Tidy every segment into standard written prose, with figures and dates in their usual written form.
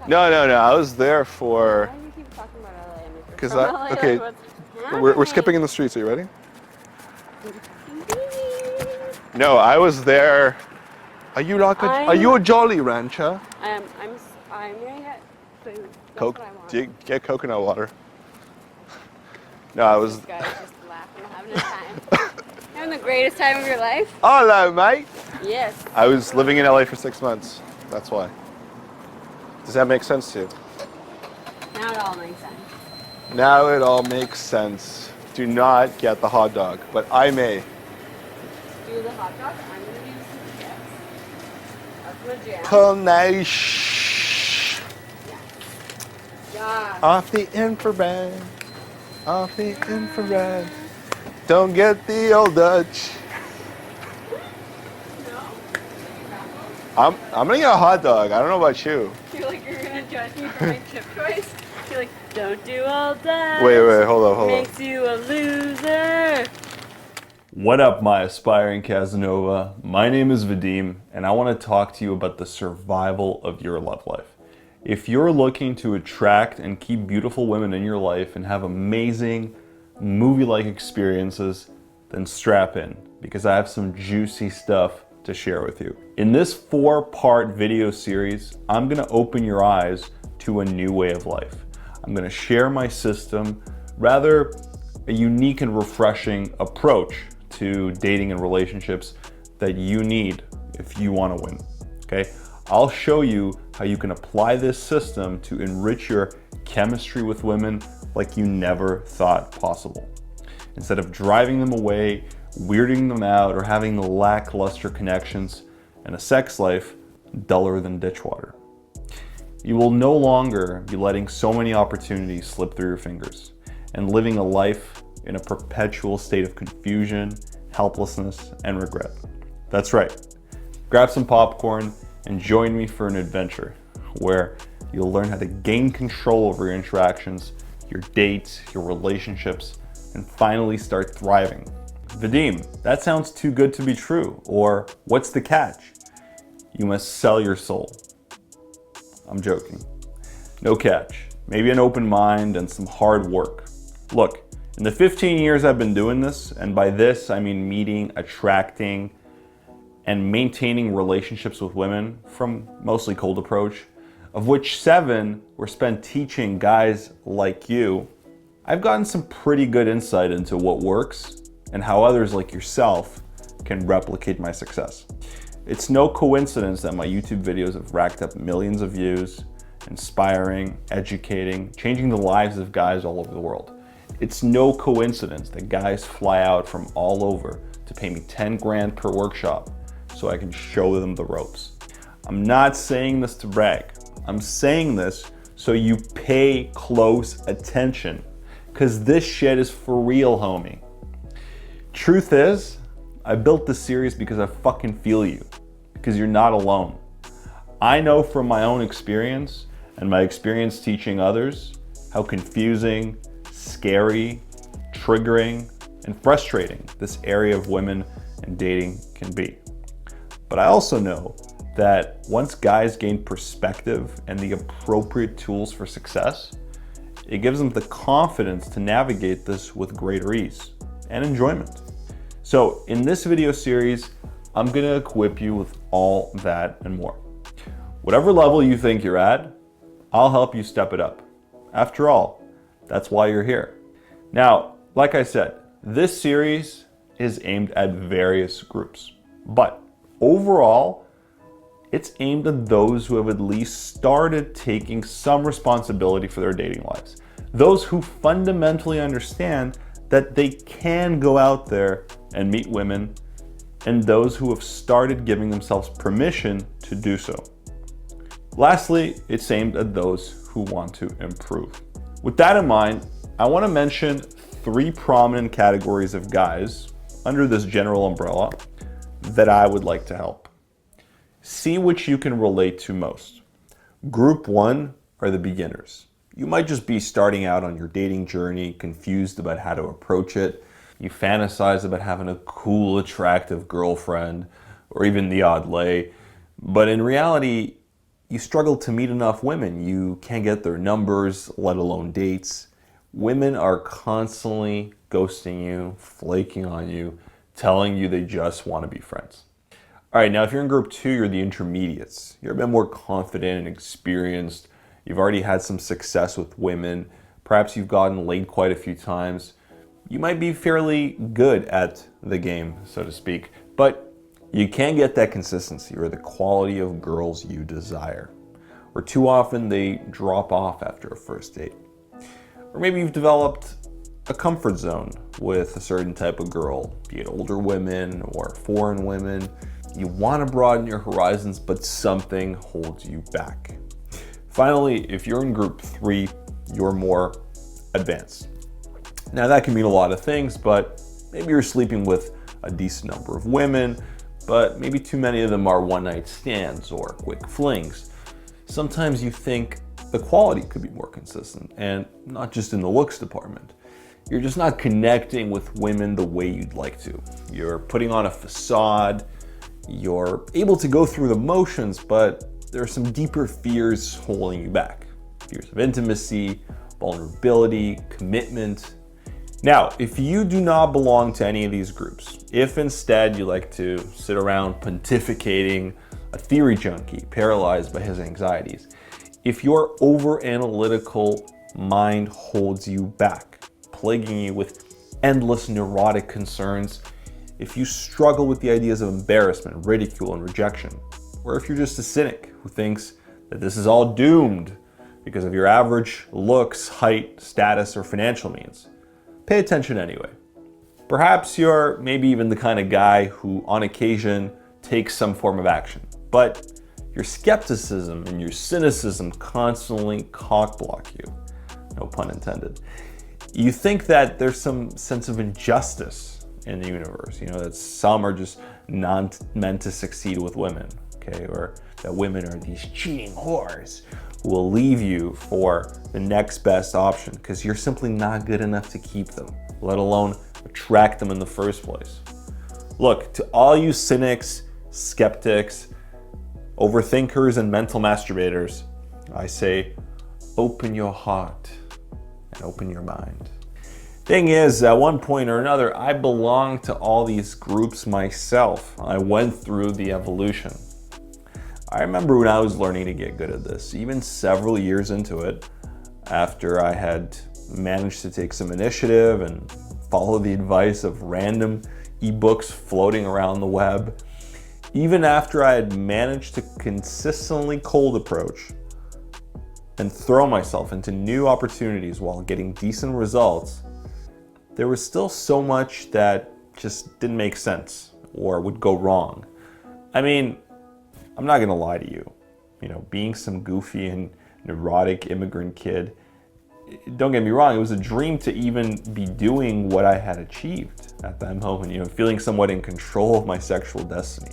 No, I was there for. Why do you keep talking about LA? And if you're Because from LA, okay, like, what's we're skipping happening? in the streets. Are you ready? No, I was there. Are you a Jolly Rancher? I'm gonna get food. That's Coke? what I want. Do you get coconut water? No, I was. This guy's just laughing, having a time. Having the greatest time of your life? Hello, mate. Yes. I was living in LA for 6 months. That's why. Does that make sense to you? Now it all makes sense. Now it all makes sense. Do not get the hot dog, but I may. Do the hot dog. I'm gonna do some chips. That's my jam. Punish. Yeah. Off the infrared. Off the infrared. Don't get the old Dutch. No? I'm gonna get a hot dog. I don't know about you. You're gonna judge me for my chip choice? You're like, don't do all that. Wait, hold on. Makes you a loser. What up, my aspiring Casanova? My name is Vadim, and I want to talk to you about the survival of your love life. If you're looking to attract and keep beautiful women in your life and have amazing movie-like experiences, then strap in, because I have some juicy stuff to share with you. In this 4-part video series, I'm gonna open your eyes to a new way of life. I'm gonna share my system, rather a unique and refreshing approach to dating and relationships that you need if you wanna win, okay? I'll show you how you can apply this system to enrich your chemistry with women like you never thought possible. Instead of driving them away, weirding them out, or having lackluster connections and a sex life duller than ditch water. You will no longer be letting so many opportunities slip through your fingers and living a life in a perpetual state of confusion, helplessness, and regret. That's right. Grab some popcorn and join me for an adventure where you'll learn how to gain control over your interactions, your dates, your relationships, and finally start thriving. Vadim, that sounds too good to be true. Or what's the catch? You must sell your soul. I'm joking. No catch. Maybe an open mind and some hard work. Look, in the 15 years I've been doing this, and by this I mean meeting, attracting, and maintaining relationships with women from mostly cold approach, of which 7 were spent teaching guys like you, I've gotten some pretty good insight into what works and how others like yourself can replicate my success. It's no coincidence that my YouTube videos have racked up millions of views, inspiring, educating, changing the lives of guys all over the world. It's no coincidence that guys fly out from all over to pay me 10 grand per workshop so I can show them the ropes. I'm not saying this to brag. I'm saying this so you pay close attention, because this shit is for real, homie. Truth is, I built this series because I fucking feel you, because you're not alone. I know from my own experience and my experience teaching others how confusing, scary, triggering, and frustrating this area of women and dating can be. But I also know that once guys gain perspective and the appropriate tools for success, it gives them the confidence to navigate this with greater ease and enjoyment. So in this video series, I'm gonna equip you with all that and more. Whatever level you think you're at, I'll help you step it up. After all, that's why you're here. Now, like I said, this series is aimed at various groups, but overall, it's aimed at those who have at least started taking some responsibility for their dating lives. Those who fundamentally understand that they can go out there and meet women, and those who have started giving themselves permission to do so. Lastly, it's aimed at those who want to improve. With that in mind, I want to mention 3 prominent categories of guys under this general umbrella that I would like to help. See which you can relate to most. Group 1 are the beginners. You might just be starting out on your dating journey, confused about how to approach it. You fantasize about having a cool, attractive girlfriend, or even the odd lay. But in reality, you struggle to meet enough women. You can't get their numbers, let alone dates. Women are constantly ghosting you, flaking on you, telling you they just want to be friends. All right, now if you're in group 2, you're the intermediates. You're a bit more confident and experienced. You've already had some success with women. Perhaps you've gotten laid quite a few times. You might be fairly good at the game, so to speak, but you can't get that consistency or the quality of girls you desire. Or too often they drop off after a first date. Or maybe you've developed a comfort zone with a certain type of girl, be it older women or foreign women. You want to broaden your horizons, but something holds you back. Finally, if you're in group 3, you're more advanced. Now that can mean a lot of things, but maybe you're sleeping with a decent number of women, but maybe too many of them are one-night stands or quick flings. Sometimes you think the quality could be more consistent, and not just in the looks department. You're just not connecting with women the way you'd like to. You're putting on a facade, you're able to go through the motions, but there are some deeper fears holding you back. Fears of intimacy, vulnerability, commitment. Now, if you do not belong to any of these groups, if instead you like to sit around pontificating, a theory junkie paralyzed by his anxieties, if your over-analytical mind holds you back, plaguing you with endless neurotic concerns, if you struggle with the ideas of embarrassment, ridicule, and rejection, or if you're just a cynic who thinks that this is all doomed because of your average looks, height, status, or financial means, pay attention anyway. Perhaps you're maybe even the kind of guy who on occasion takes some form of action, but your skepticism and your cynicism constantly cock-block you. No pun intended. You think that there's some sense of injustice in the universe, that some are just not meant to succeed with women, okay? Or that women are these cheating whores who will leave you for the next best option because you're simply not good enough to keep them, let alone attract them in the first place. Look, to all you cynics, skeptics, overthinkers, and mental masturbators, I say, open your heart and open your mind. Thing is, at one point or another, I belonged to all these groups myself. I went through the evolution. I remember when I was learning to get good at this, even several years into it, after I had managed to take some initiative and follow the advice of random ebooks floating around the web, even after I had managed to consistently cold approach and throw myself into new opportunities while getting decent results, there was still so much that just didn't make sense or would go wrong. I mean, I'm not gonna lie to you. Being some goofy and neurotic immigrant kid, don't get me wrong, it was a dream to even be doing what I had achieved at that moment, feeling somewhat in control of my sexual destiny.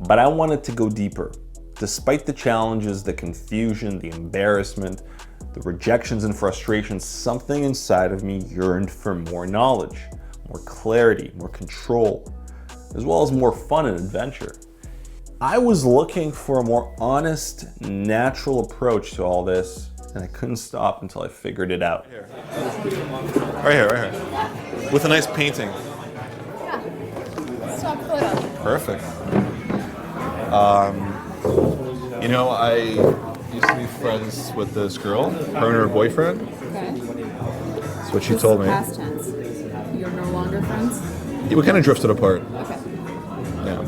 But I wanted to go deeper. Despite the challenges, the confusion, the embarrassment, the rejections and frustrations, something inside of me yearned for more knowledge, more clarity, more control, as well as more fun and adventure. I was looking for a more honest, natural approach to all this, and I couldn't stop until I figured it out. Right here. With a nice painting. Yeah. Stock photo. Perfect. I used to be friends with this girl, her and her boyfriend. Okay. That's what she told me. Past tense. You're no longer friends? We kind of drifted apart. Okay. Yeah.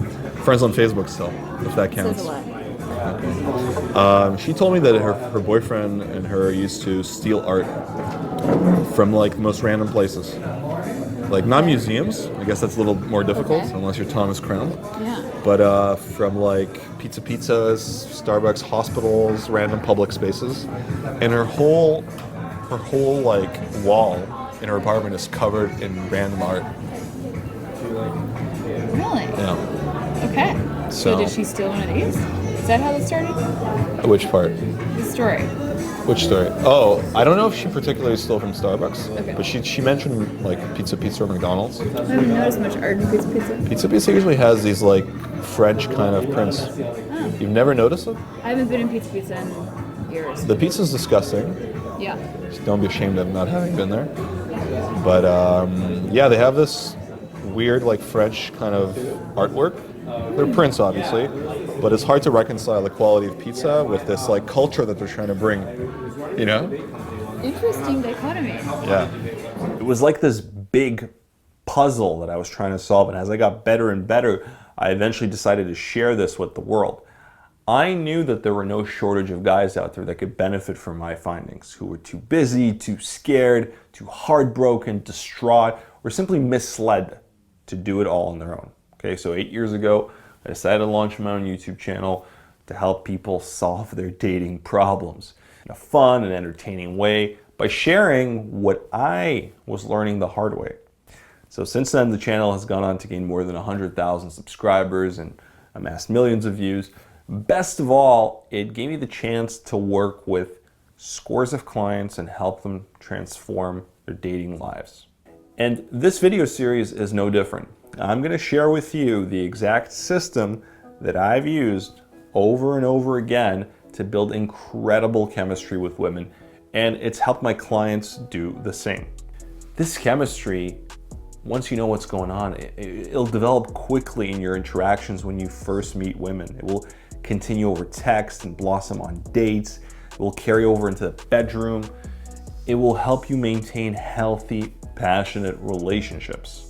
Friends on Facebook still, if that counts. Says a lot. She told me that her boyfriend and her used to steal art from the most random places. Not museums, I guess that's a little more difficult unless you're Thomas Crown. Yeah. But from pizzas, Starbucks, hospitals, random public spaces. And her whole wall in her apartment is covered in random art. Really? Yeah. Okay. So did she steal one of these? Is that how this started? Which part? The story. Which story? Oh, I don't know if she particularly stole from Starbucks, Okay. but she mentioned like Pizza or McDonald's. I haven't noticed much art in pizza. Pizza usually has these like French kind of prints. Oh. You've never noticed it? I haven't been in pizza in years. The pizza's disgusting. Yeah. Just don't be ashamed of not having been there. But yeah, they have this weird like French kind of artwork. They're prints, obviously, but it's hard to reconcile the quality of pizza with this like culture that they're trying to bring. You know? Interesting dichotomy. Yeah. It was like this big puzzle that I was trying to solve, and as I got better and better, I eventually decided to share this with the world. I knew that there were no shortage of guys out there that could benefit from my findings, who were too busy, too scared, too heartbroken, distraught, or simply misled to do it all on their own. Okay, so 8 years ago, I decided to launch my own YouTube channel to help people solve their dating problems in a fun and entertaining way by sharing what I was learning the hard way. So since then, the channel has gone on to gain more than 100,000 subscribers and amassed millions of views. Best of all, it gave me the chance to work with scores of clients and help them transform their dating lives. And this video series is no different. I'm going to share with you the exact system that I've used over and over again to build incredible chemistry with women, and it's helped my clients do the same. This chemistry, once you know what's going on, it'll develop quickly in your interactions when you first meet women. It will continue over text and blossom on dates. It will carry over into the bedroom. It will help you maintain healthy, passionate relationships.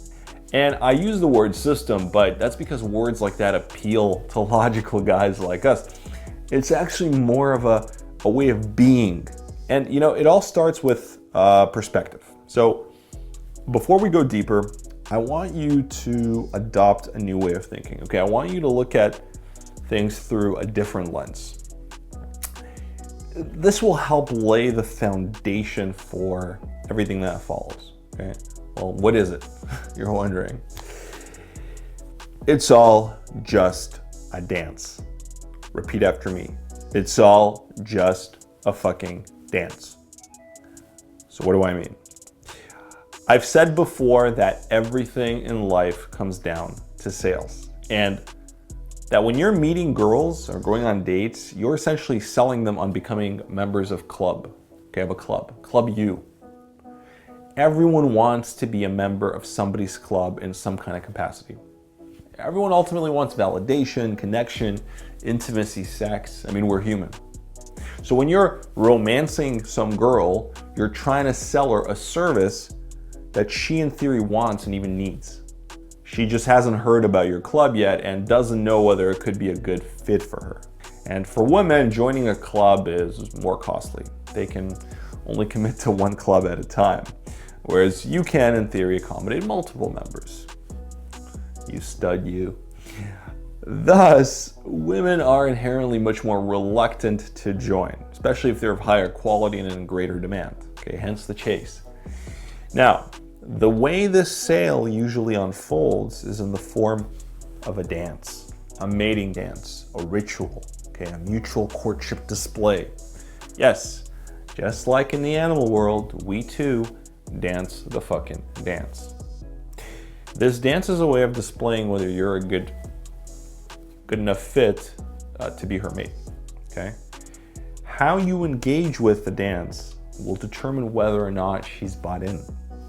And I use the word system, but that's because words like that appeal to logical guys like us. It's actually more of a way of being. And you know, it all starts with perspective. So before we go deeper, I want you to adopt a new way of thinking, okay? I want you to look at things through a different lens. This will help lay the foundation for everything that follows, okay? Well, what is it? You're wondering. It's all just a dance. Repeat after me. It's all just a fucking dance. So what do I mean? I've said before that everything in life comes down to sales, and that when you're meeting girls or going on dates, you're essentially selling them on becoming members of club. Okay, I have a club, Club U. Everyone wants to be a member of somebody's club in some kind of capacity. Everyone ultimately wants validation, connection, intimacy, sex. I mean, we're human. So when you're romancing some girl, you're trying to sell her a service that she in theory wants and even needs. She just hasn't heard about your club yet and doesn't know whether it could be a good fit for her. And for women, joining a club is more costly. They can only commit to one club at a time, whereas you can, in theory, accommodate multiple members. You stud, you. Thus, women are inherently much more reluctant to join, especially if they're of higher quality and in greater demand. Okay, hence the chase. Now, the way this sale usually unfolds is in the form of a dance, a mating dance, a ritual, okay, a mutual courtship display. Yes, just like in the animal world, we too dance the fucking dance. This dance is a way of displaying whether you're a good enough fit to be her mate, okay? How you engage with the dance will determine whether or not she's bought in.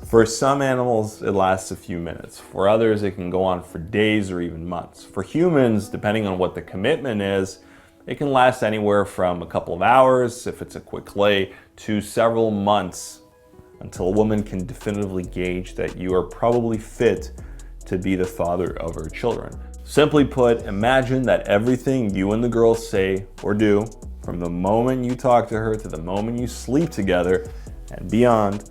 For some animals, it lasts a few minutes. For others, it can go on for days or even months. For humans, depending on what the commitment is, it can last anywhere from a couple of hours, if it's a quick lay, to several months until a woman can definitively gauge that you are probably fit to be the father of her children. Simply put, imagine that everything you and the girl say or do, from the moment you talk to her to the moment you sleep together and beyond,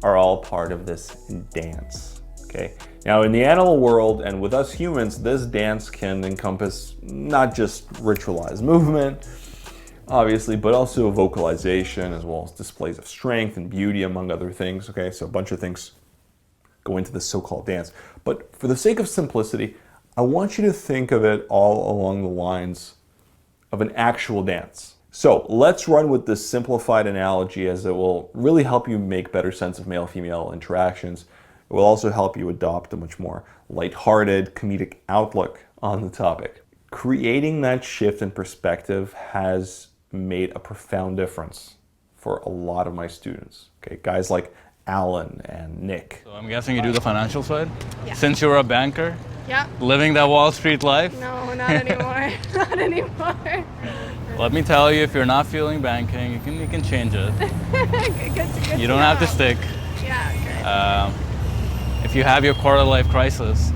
are all part of this dance, okay? Now, in the animal world and with us humans, this dance can encompass not just ritualized movement, obviously, but also vocalization as well as displays of strength and beauty, among other things, okay? So a bunch of things go into this so-called dance. But for the sake of simplicity, I want you to think of it all along the lines of an actual dance. So let's run with this simplified analogy, as it will really help you make better sense of male-female interactions. It will also help you adopt a much more lighthearted, comedic outlook on the topic. Creating that shift in perspective has made a profound difference for a lot of my students. Okay, guys like Alan and Nick. So I'm guessing you do the financial side? Yeah. Since you're a banker, Yep. living that Wall Street life? No, not anymore. Not anymore. Let me tell you, if you're not feeling banking, you can change it. Good You don't have to stick. Yeah, good. If you have your quarter life crisis,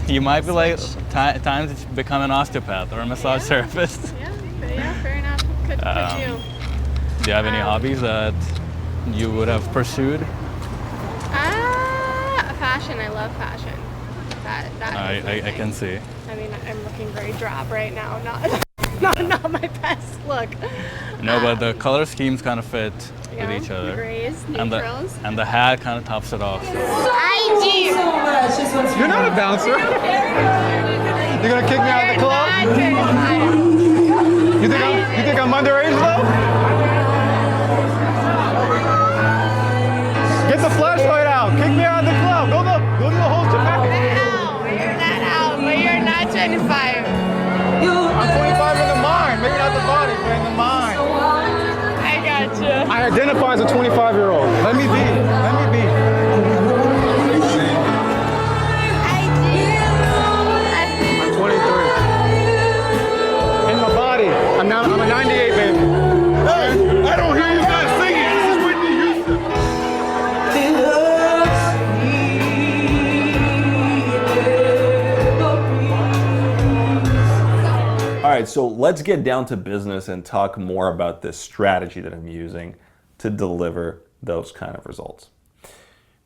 you might be like, time to become an osteopath or a massage therapist. Yeah, fair enough. Could you? Do you have any hobbies that you would have pursued? Fashion. I love fashion. I can see. I mean, I'm looking very drab right now. Not my best look. No, but the color schemes kind of fit with each other. Grays, And neutrals. the hat kind of tops it off. You're not a bouncer. You're gonna kick me out of the club? You think I'm underage though? Get the flashlight out. Kick me out of the club. Go to the whole tobacco. You're not 25. I'm 25 in the mind. Maybe not the body, but in the mind. I gotcha. I identify as a 25-year-old. Let me be. I'm 23. In my body. I'm a 98, baby. Hey, I don't hear you guys singing. This is Whitney Houston. All right, so let's get down to business and talk more about this strategy that I'm using to deliver those kind of results.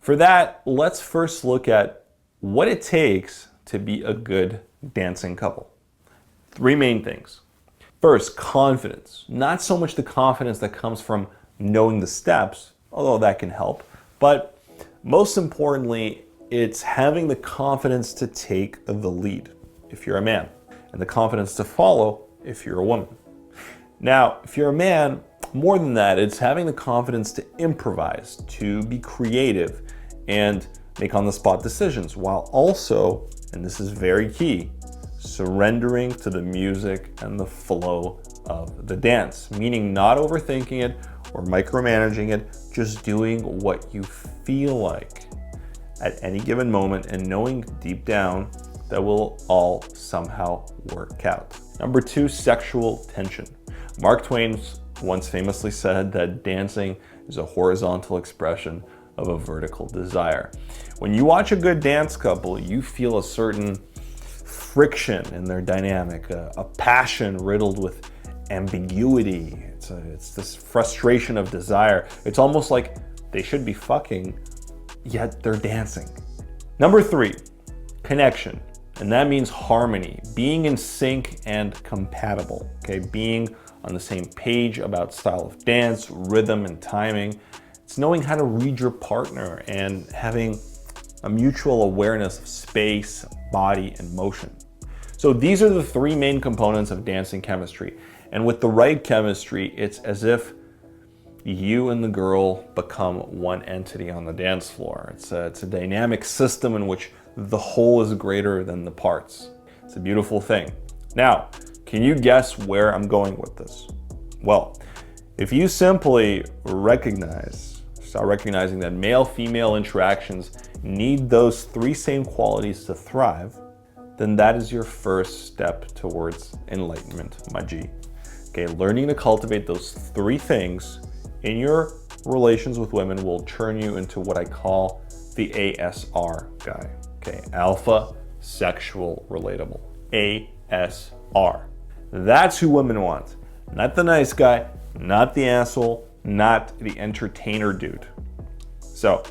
For that, let's first look at what it takes to be a good dancing couple. 3 main things. First, confidence. Not so much the confidence that comes from knowing the steps, although that can help, but most importantly, it's having the confidence to take the lead if you're a man, and the confidence to follow if you're a woman. Now, if you're a man, more than that, it's having the confidence to improvise, to be creative, and make on-the-spot decisions, while also, and this is very key, surrendering to the music and the flow of the dance, meaning not overthinking it or micromanaging it, just doing what you feel like at any given moment and knowing deep down that will all somehow work out. Number 2, sexual tension. Mark Twain once famously said that dancing is a horizontal expression of a vertical desire. When you watch a good dance couple, you feel a certain friction in their dynamic, a passion riddled with ambiguity. It's this frustration of desire. It's almost like they should be fucking, yet they're dancing. Number 3, connection. And that means harmony, being in sync and compatible, okay? Being on the same page about style of dance, rhythm, and timing. It's knowing how to read your partner and having a mutual awareness of space, body, and motion. So these are the 3 main components of dancing chemistry. And with the right chemistry, it's as if you and the girl become one entity on the dance floor. It's a dynamic system in which the whole is greater than the parts. It's a beautiful thing. Now, can you guess where I'm going with this? Well, if you simply start recognizing that male-female interactions need those 3 same qualities to thrive, then that is your first step towards enlightenment, my G. Okay, learning to cultivate those 3 things in your relations with women will turn you into what I call the ASR guy. Okay, alpha, sexual, relatable. ASR. That's who women want. Not the nice guy, not the asshole, not the entertainer dude. So,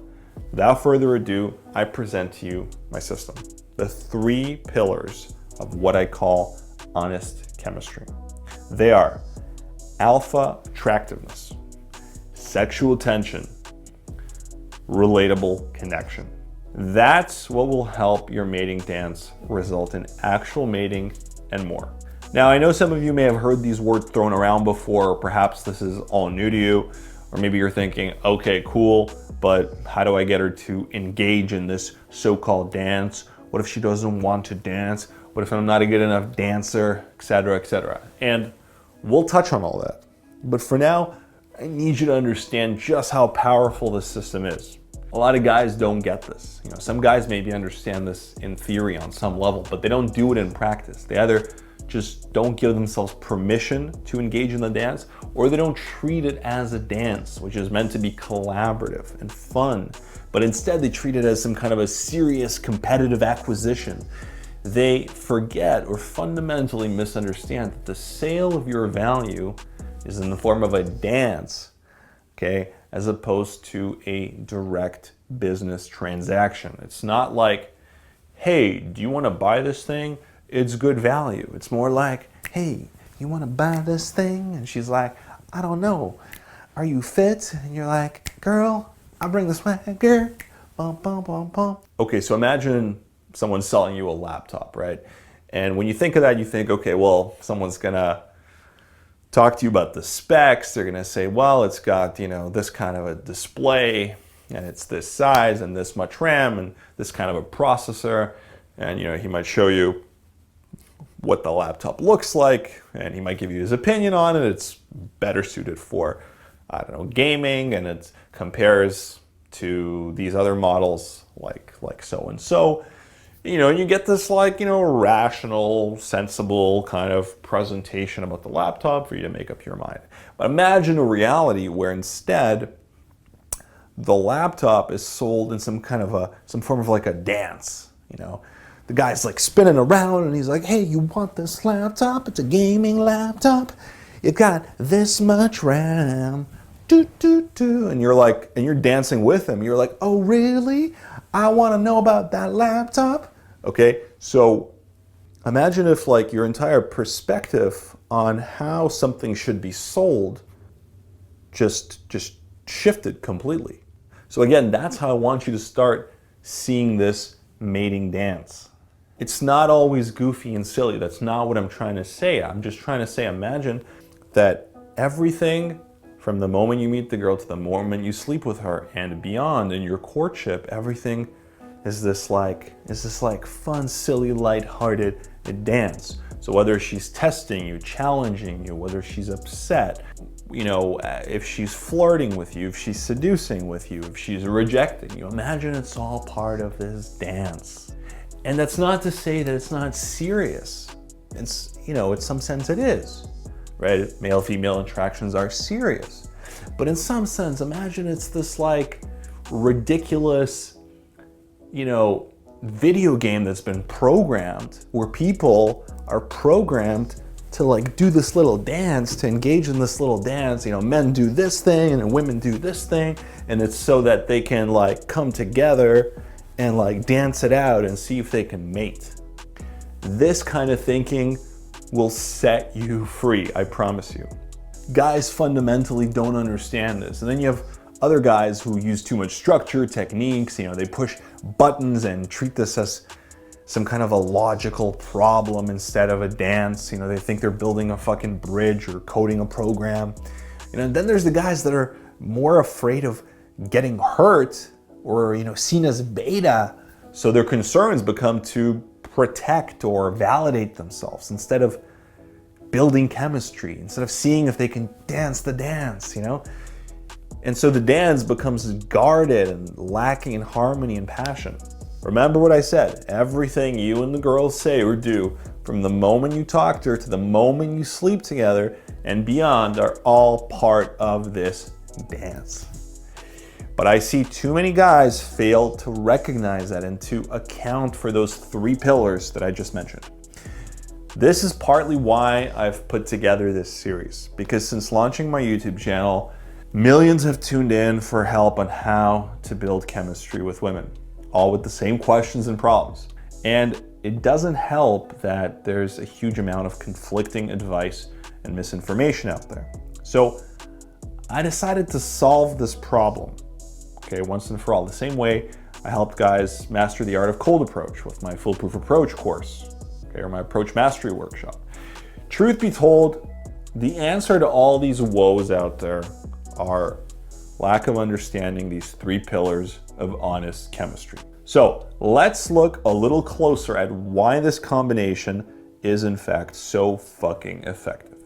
without further ado, I present to you my system. The 3 pillars of what I call honest chemistry. They are alpha attractiveness, sexual tension, relatable connection. That's what will help your mating dance result in actual mating and more. Now, I know some of you may have heard these words thrown around before, or perhaps this is all new to you, or maybe you're thinking, okay, cool, but how do I get her to engage in this so-called dance? What if she doesn't want to dance? What if I'm not a good enough dancer, etc., etc.? And we'll touch on all that. But for now, I need you to understand just how powerful this system is. A lot of guys don't get this. You know, some guys maybe understand this in theory on some level, but they don't do it in practice. They either just don't give themselves permission to engage in the dance, or they don't treat it as a dance, which is meant to be collaborative and fun, but instead they treat it as some kind of a serious competitive acquisition. They forget or fundamentally misunderstand that the sale of your value is in the form of a dance, okay, as opposed to a direct business transaction. It's not like, hey, do you want to buy this thing? It's good value. It's more like, hey, you want to buy this thing? And she's like, I don't know. Are you fit? And you're like, girl, I'll bring the swagger. Bum, bum, bum, bum. Okay, so imagine someone's selling you a laptop, right? And when you think of that, you think, okay, well, someone's gonna talk to you about the specs. They're gonna say, well, it's got, you know, this kind of a display, and it's this size and this much RAM and this kind of a processor. And, you know, he might show you what the laptop looks like, and he might give you his opinion on it. It's better suited for, I don't know, gaming, and it compares to these other models like so and so. You know, and you get this like, you know, rational, sensible kind of presentation about the laptop for you to make up your mind. But imagine a reality where instead the laptop is sold in some form of like a dance, you know. The guy's like spinning around and he's like, hey, you want this laptop? It's a gaming laptop. It got this much RAM. Doo, doo, doo. And you're like, and you're dancing with him. You're like, oh, really? I want to know about that laptop. Okay, so imagine if like your entire perspective on how something should be sold just shifted completely. So again, that's how I want you to start seeing this mating dance. It's not always goofy and silly. That's not what I'm trying to say. I'm just trying to say, imagine that everything from the moment you meet the girl to the moment you sleep with her and beyond in your courtship, everything is this like fun, silly, lighthearted dance. So whether she's testing you, challenging you, whether she's upset, you know, if she's flirting with you, if she's seducing with you, if she's rejecting you, imagine it's all part of this dance. And that's not to say that it's not serious. It's, you know, in some sense it is, right? Male-female interactions are serious. But in some sense, imagine it's this like ridiculous, you know, video game that's been programmed where people are programmed to like do this little dance, to engage in this little dance. You know, men do this thing and women do this thing, and it's so that they can like come together and like dance it out and see if they can mate. This kind of thinking will set you free, I promise you. Guys fundamentally don't understand this. And then you have other guys who use too much structure, techniques, you know, they push buttons and treat this as some kind of a logical problem instead of a dance. You know, they think they're building a fucking bridge or coding a program. You know, and then there's the guys that are more afraid of getting hurt or, you know, seen as beta. So their concerns become to protect or validate themselves instead of building chemistry, instead of seeing if they can dance the dance, you know? And so the dance becomes guarded and lacking in harmony and passion. Remember what I said, everything you and the girls say or do from the moment you talk to her to the moment you sleep together and beyond are all part of this dance. But I see too many guys fail to recognize that and to account for those 3 pillars that I just mentioned. This is partly why I've put together this series, because since launching my YouTube channel, millions have tuned in for help on how to build chemistry with women, all with the same questions and problems. And it doesn't help that there's a huge amount of conflicting advice and misinformation out there. So I decided to solve this problem, okay, once and for all. The same way I helped guys master the art of cold approach with my Foolproof Approach course, okay, or my Approach Mastery workshop. Truth be told, the answer to all these woes out there are lack of understanding these 3 pillars of honest chemistry. So let's look a little closer at why this combination is in fact so fucking effective.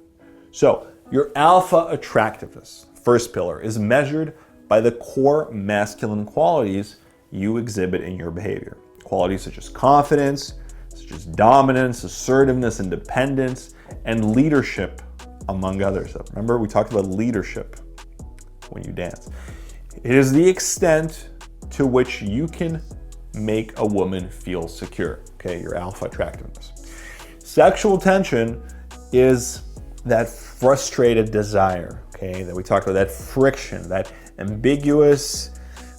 So your alpha attractiveness, first pillar, is measured by the core masculine qualities you exhibit in your behavior. Qualities such as confidence, such as dominance, assertiveness, independence, and leadership, among others. Remember, we talked about leadership when you dance. It is the extent to which you can make a woman feel secure, okay, your alpha attractiveness. Sexual tension is that frustrated desire, okay, that we talked about, that friction, that ambiguous,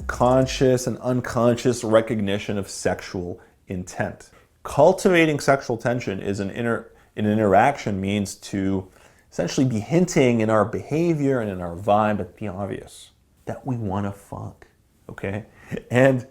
conscious and unconscious recognition of sexual intent. Cultivating sexual tension is an interaction means to essentially be hinting in our behavior and in our vibe at the obvious that we want to fuck, okay? And,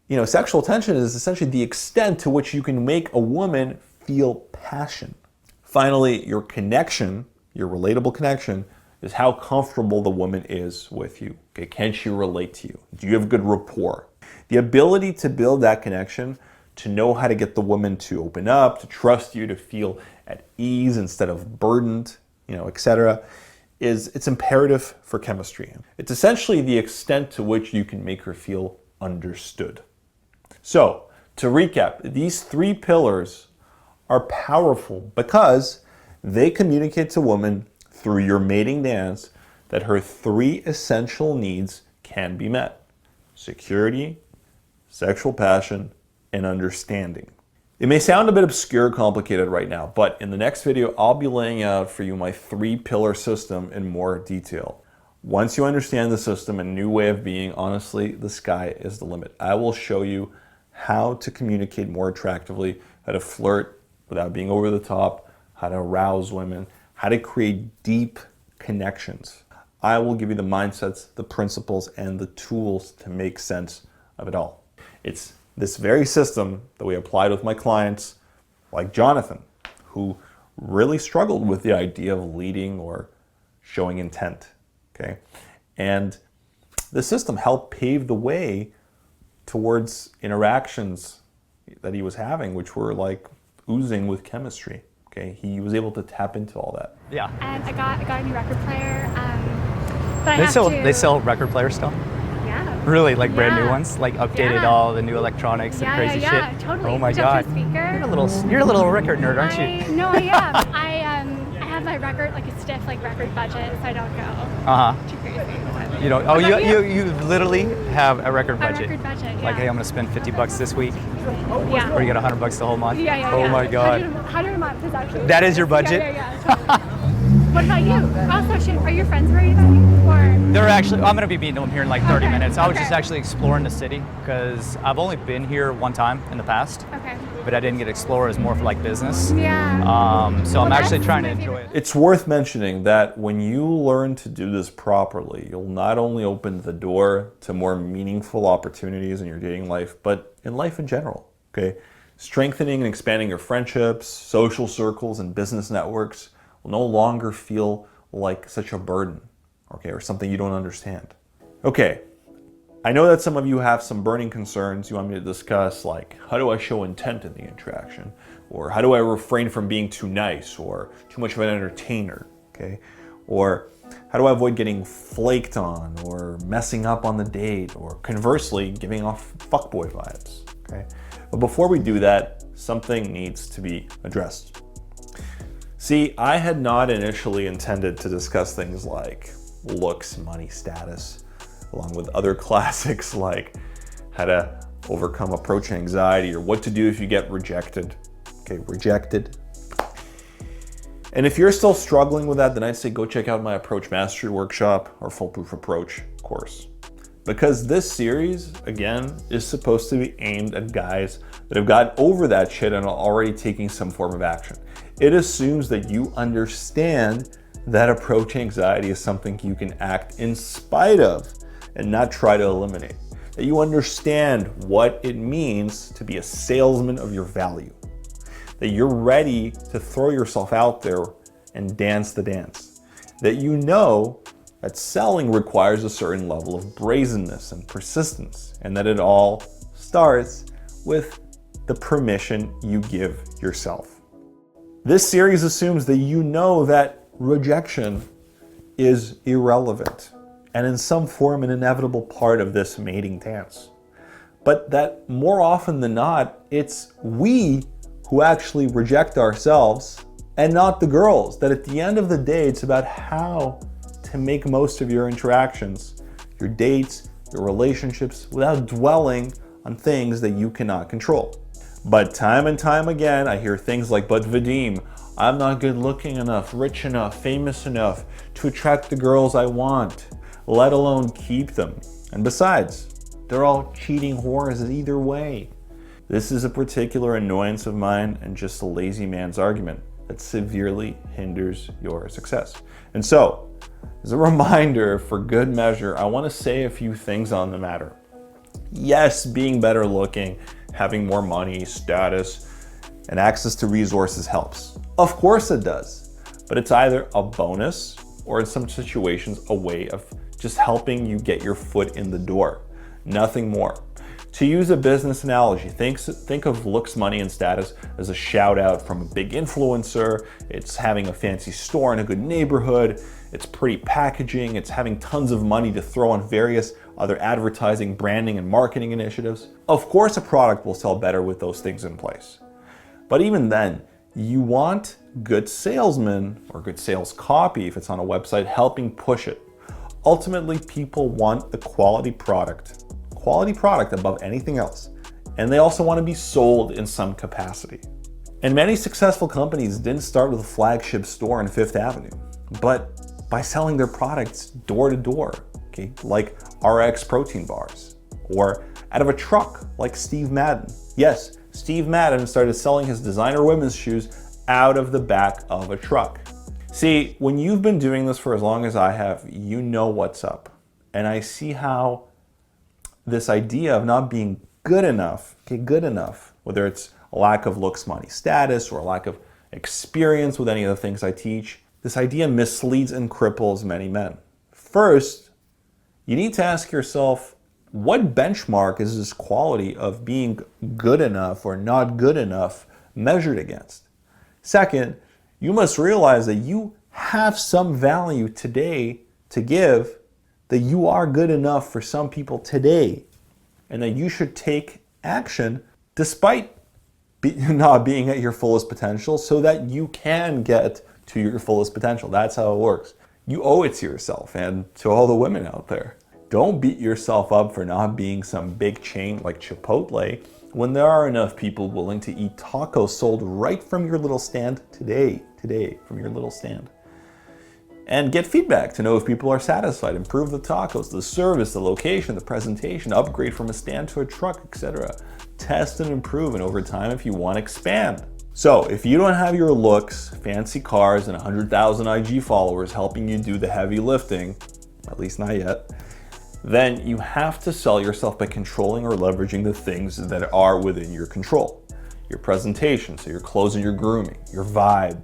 you know, sexual tension is essentially the extent to which you can make a woman feel passion. Finally, your connection, your relatable connection, is how comfortable the woman is with you. Okay, can she relate to you? Do you have good rapport? The ability to build that connection, to know how to get the woman to open up, to trust you, to feel at ease instead of burdened, you know, etc., it's imperative for chemistry. It's essentially the extent to which you can make her feel understood. So, to recap, these 3 pillars are powerful because they communicate to women through your mating dance that her 3 essential needs can be met: security, sexual passion, and understanding. It may sound a bit obscure, complicated right now, but in the next video, I'll be laying out for you my 3-pillar system in more detail. Once you understand the system and new way of being, honestly, the sky is the limit. I will show you how to communicate more attractively, how to flirt without being over the top, how to arouse women, how to create deep connections. I will give you the mindsets, the principles, and the tools to make sense of it all. It's this very system that we applied with my clients, like Jonathan, who really struggled with the idea of leading or showing intent, okay? And the system helped pave the way towards interactions that he was having, which were like oozing with chemistry. Okay, he was able to tap into all that. Yeah. And I got a new record player. But They sell record players still? Yeah. Really, like brand new Yeah. ones, like updated Yeah. all the new electronics and crazy yeah, shit. totally. Oh my Hooked up god. to a speaker. You're a little record nerd, aren't you? No, I am. I have my record, like a stiff like record budget, so I don't go too crazy. You know, What about you literally have a record A budget. record budget, Like, yeah. hey, I'm gonna spend $50 this week, Yeah. or you get $100 the whole month. Yeah. Oh my god. 100 a month is actually. That is your budget? Yeah. Totally. What about you? Also, are your friends where you going? Or? They're actually, I'm gonna be meeting them here in like 30 Okay, minutes. I was okay. just actually exploring the city because I've only been here one time in the past, Okay. but I didn't get to explore. It was more for like business. Yeah. So I'm Well, actually that's trying to my enjoy favorite. it. It's worth mentioning that when you learn to do this properly, you'll not only open the door to more meaningful opportunities in your dating life, but in life in general, okay? Strengthening and expanding your friendships, social circles, and business networks will no longer feel like such a burden, okay, or something you don't understand. Okay, I know that some of you have some burning concerns you want me to discuss, like how do I show intent in the interaction? Or how do I refrain from being too nice or too much of an entertainer, okay? Or how do I avoid getting flaked on or messing up on the date, or conversely, giving off fuckboy vibes, okay? But before we do that, something needs to be addressed. See, I had not initially intended to discuss things like looks, money, status, along with other classics like how to overcome approach anxiety or what to do if you get rejected. Okay, rejected. And if you're still struggling with that, then I'd say go check out my Approach Mastery Workshop or Foolproof Approach course. Because this series, again, is supposed to be aimed at guys that have gotten over that shit and are already taking some form of action. It assumes that you understand that approach anxiety is something you can act in spite of and not try to eliminate. That you understand what it means to be a salesman of your value. that you're ready to throw yourself out there and dance the dance. That you know that selling requires a certain level of brazenness and persistence, and that it all starts with the permission you give yourself. This series assumes that you know that rejection is irrelevant and in some form an inevitable part of this mating dance. But that more often than not, it's we who actually reject ourselves and not the girls. That at the end of the day, it's about how to make most of your interactions, your dates, your relationships, without dwelling on things that you cannot control. But time and time again, I hear things like, but Vadim, I'm not good looking enough, rich enough, famous enough to attract the girls I want, let alone keep them. And besides, they're all cheating whores either way. This is a particular annoyance of mine and just a lazy man's argument that severely hinders your success. And so, as a reminder, for good measure, I want to say a few things on the matter. Yes, being better looking, having more money, status, and access to resources helps. Of course it does, but it's either a bonus or in some situations a way of just helping you get your foot in the door. Nothing more. To use a business analogy, think of looks, money, and status as a shout out from a big influencer. It's having a fancy store in a good neighborhood. It's pretty packaging. It's having tons of money to throw on various other advertising, branding, and marketing initiatives. Of course, a product will sell better with those things in place. But even then, you want good salesmen or good sales copy, if it's on a website, helping push it. Ultimately, people want the quality product above anything else. And they also want to be sold in some capacity. And many successful companies didn't start with a flagship store on Fifth Avenue, but by selling their products door to door, okay, like RX protein bars, or out of a truck like Steve Madden. Yes, Steve Madden started selling his designer women's shoes out of the back of a truck. See, when you've been doing this for as long as I have, you know what's up. And I see how this idea of not being good enough, whether it's a lack of looks, money, status, or a lack of experience with any of the things I teach, this idea misleads and cripples many men. First, you need to ask yourself, what benchmark is this quality of being good enough or not good enough measured against? Second, you must realize that you have some value today to give, that you are good enough for some people today, and that you should take action despite not being at your fullest potential so that you can get to your fullest potential. That's how it works. You owe it to yourself and to all the women out there. Don't beat yourself up for not being some big chain like Chipotle when there are enough people willing to eat tacos sold right from your little stand today, from your little stand. And get feedback to know if people are satisfied. Improve the tacos, the service, the location, the presentation, upgrade from a stand to a truck, etc. Test and improve, and over time, if you want, expand. So if you don't have your looks, fancy cars, and 100,000 IG followers helping you do the heavy lifting, at least not yet, then you have to sell yourself by controlling or leveraging the things that are within your control. Your presentation, so your clothes and your grooming, your vibe,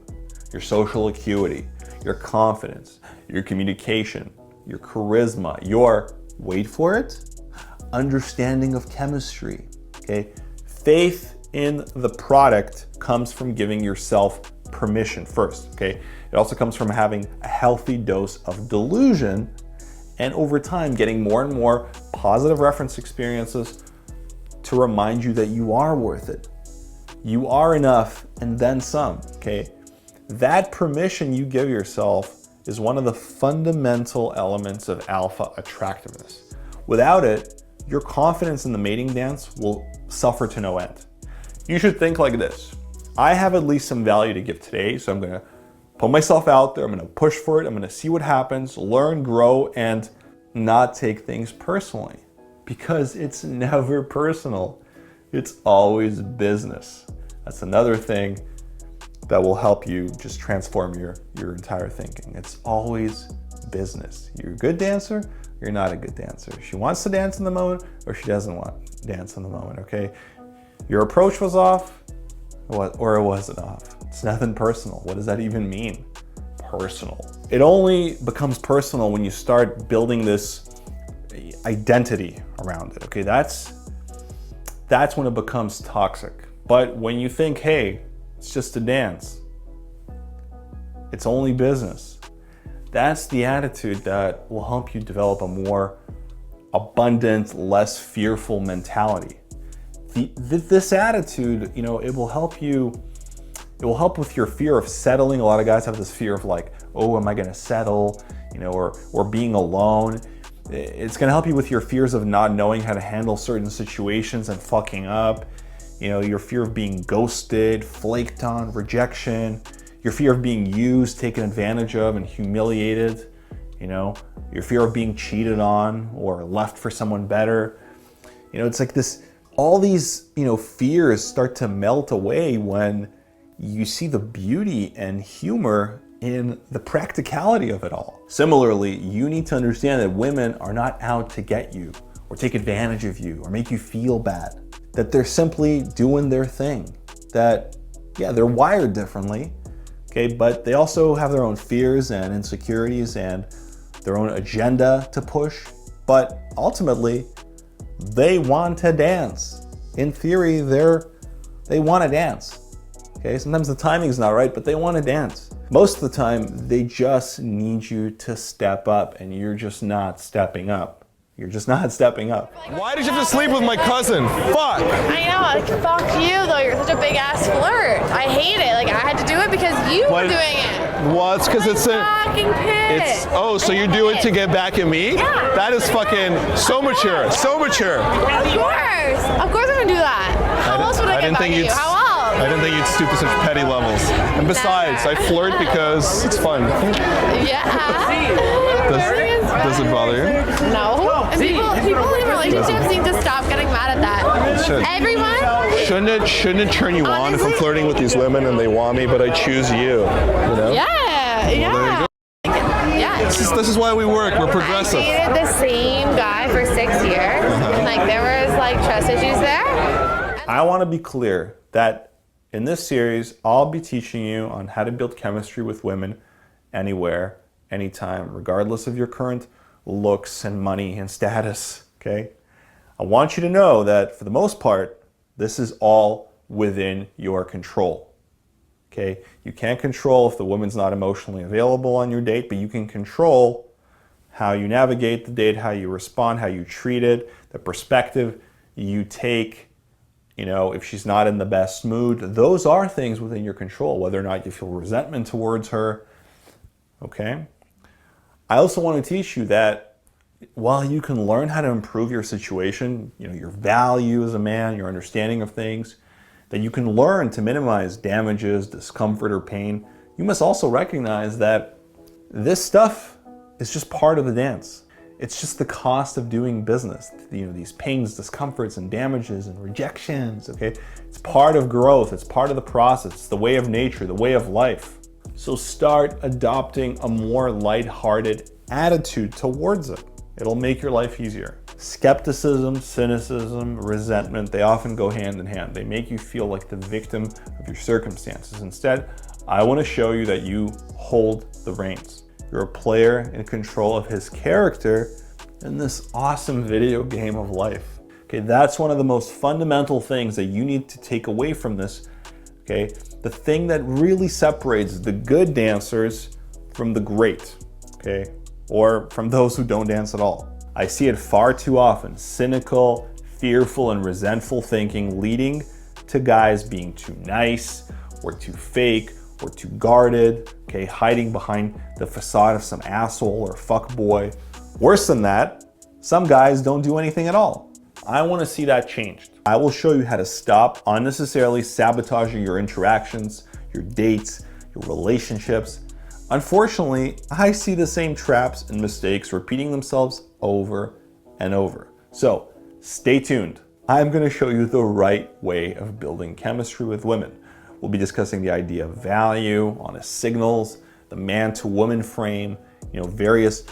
your social acuity, your confidence, your communication, your charisma, your, wait for it, understanding of chemistry, okay? Faith in the product comes from giving yourself permission first, okay? It also comes from having a healthy dose of delusion, and over time getting more and more positive reference experiences to remind you that you are worth it. You are enough and then some, okay? That permission you give yourself is one of the fundamental elements of alpha attractiveness. Without it, your confidence in the mating dance will suffer to no end. You should think like this. I have at least some value to give today, so I'm gonna put myself out there, I'm gonna push for it, I'm gonna see what happens, learn, grow, and not take things personally. Because it's never personal. It's always business. That's another thing that will help you just transform your entire thinking. It's always business. You're a good dancer, you're not a good dancer. She wants to dance in the moment or she doesn't want to dance in the moment, okay? Your approach was off, or it wasn't off. It's nothing personal. What does that even mean? Personal. It only becomes personal when you start building this identity around it, okay? That's when it becomes toxic. But when you think, hey, it's just a dance, it's only business, that's the attitude that will help you develop a more abundant, less fearful mentality. This attitude, you know, it will help with your fear of settling. A lot of guys have this fear of like, oh, am I gonna settle? You know, or being alone. It's gonna help you with your fears of not knowing how to handle certain situations and fucking up. You know, your fear of being ghosted, flaked on, rejection, your fear of being used, taken advantage of, and humiliated. You know, your fear of being cheated on or left for someone better. You know, it's like this, all these, you know, fears start to melt away when you see the beauty and humor in the practicality of it all. Similarly, you need to understand that women are not out to get you or take advantage of you or make you feel bad. That they're simply doing their thing. That, yeah, they're wired differently, okay, but they also have their own fears and insecurities and their own agenda to push. But ultimately, they want to dance. In theory, they want to dance. Okay, sometimes the timing's not right, but they want to dance. Most of the time, they just need you to step up, and you're just not stepping up. You're just not stepping up. Why did you have to sleep with my cousin? Fuck! I know, like, fuck you though, you're such a big ass flirt. I hate it, like I had to do it because you were doing it. Well, it's because it's a... Fucking pissed. Oh, so you do it to get back at me? Yeah. That is fucking so mature, so mature. Of course I'm gonna do that. How else would I get back at you? How else? I didn't think you'd stoop to such petty levels. And besides, I flirt because it's fun. Yeah. Does it bother you? No. And people in relationships need to stop getting mad at that. Everyone? Shouldn't it turn you on if I'm flirting with these women and they want me, but I choose you? You know? Yeah. Yeah. Yeah. This is why we work. We're progressive. I dated the same guy for 6 years. And like there was like trust issues there. I want to be clear that in this series, I'll be teaching you on how to build chemistry with women anywhere, anytime, regardless of your current looks and money and status, okay? I want you to know that for the most part, this is all within your control, okay? You can't control if the woman's not emotionally available on your date, but you can control how you navigate the date, how you respond, how you treat it, the perspective you take. You know, if she's not in the best mood, those are things within your control, whether or not you feel resentment towards her, okay? I also want to teach you that while you can learn how to improve your situation, you know, your value as a man, your understanding of things, that you can learn to minimize damages, discomfort, or pain, you must also recognize that this stuff is just part of the dance. It's just the cost of doing business. You know, these pains, discomforts, and damages, and rejections, okay? It's part of growth. It's part of the process. It's the way of nature, the way of life. So start adopting a more lighthearted attitude towards it. It'll make your life easier. Skepticism, cynicism, resentment, they often go hand in hand. They make you feel like the victim of your circumstances. Instead, I want to show you that you hold the reins. You're a player in control of his character in this awesome video game of life. Okay, that's one of the most fundamental things that you need to take away from this. Okay, the thing that really separates the good dancers from the great, okay, or from those who don't dance at all. I see it far too often, cynical, fearful, and resentful thinking leading to guys being too nice or too fake or too guarded, okay, hiding behind the facade of some asshole or fuckboy. Worse than that, some guys don't do anything at all. I want to see that changed. I will show you how to stop unnecessarily sabotaging your interactions, your dates, your relationships. Unfortunately, I see the same traps and mistakes repeating themselves over and over. So stay tuned. I'm going to show you the right way of building chemistry with women. We'll be discussing the idea of value, honest signals, the man-to-woman frame, you know, various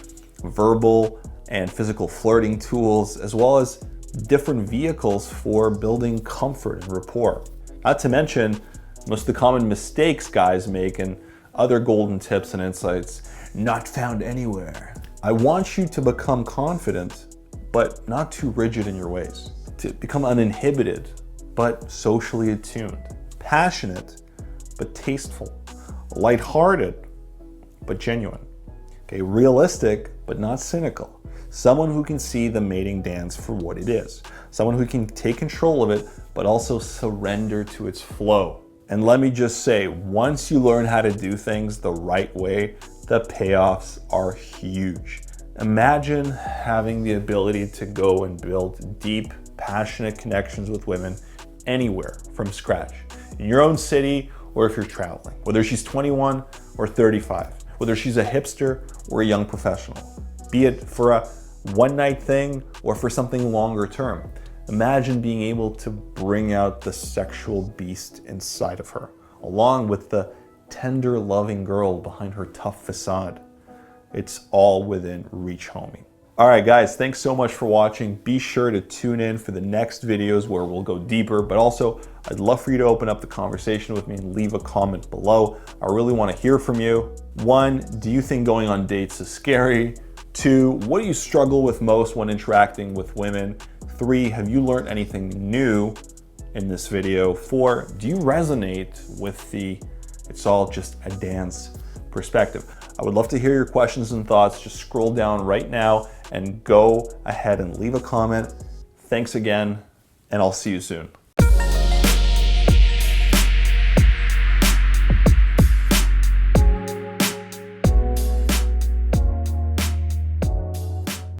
verbal and physical flirting tools, as well as different vehicles for building comfort and rapport. Not to mention Most of the common mistakes guys make and other golden tips and insights not found anywhere. I want you to become confident, but not too rigid in your ways. To become uninhibited, but socially attuned. Passionate, but tasteful. Lighthearted, but genuine. Okay, realistic, but not cynical. Someone who can see the mating dance for what it is. Someone who can take control of it, but also surrender to its flow. And let me just say, once you learn how to do things the right way, the payoffs are huge. Imagine having the ability to go and build deep, passionate connections with women anywhere from scratch, in your own city or if you're traveling, whether she's 21 or 35, whether she's a hipster or a young professional, be it for a one-night thing or for something longer term. Imagine being able to bring out the sexual beast inside of her, along with the tender, loving girl behind her tough facade. It's all within reach, homie. All right, guys, thanks so much for watching. Be sure to tune in for the next videos where we'll go deeper, but also I'd love for you to open up the conversation with me and leave a comment below. I really want to hear from you. 1, do you think going on dates is scary? 2, what do you struggle with most when interacting with women? 3, have you learned anything new in this video? 4, do you resonate with the it's all just a dance perspective? I would love to hear your questions and thoughts. Just scroll down right now and go ahead and leave a comment. Thanks again, and I'll see you soon.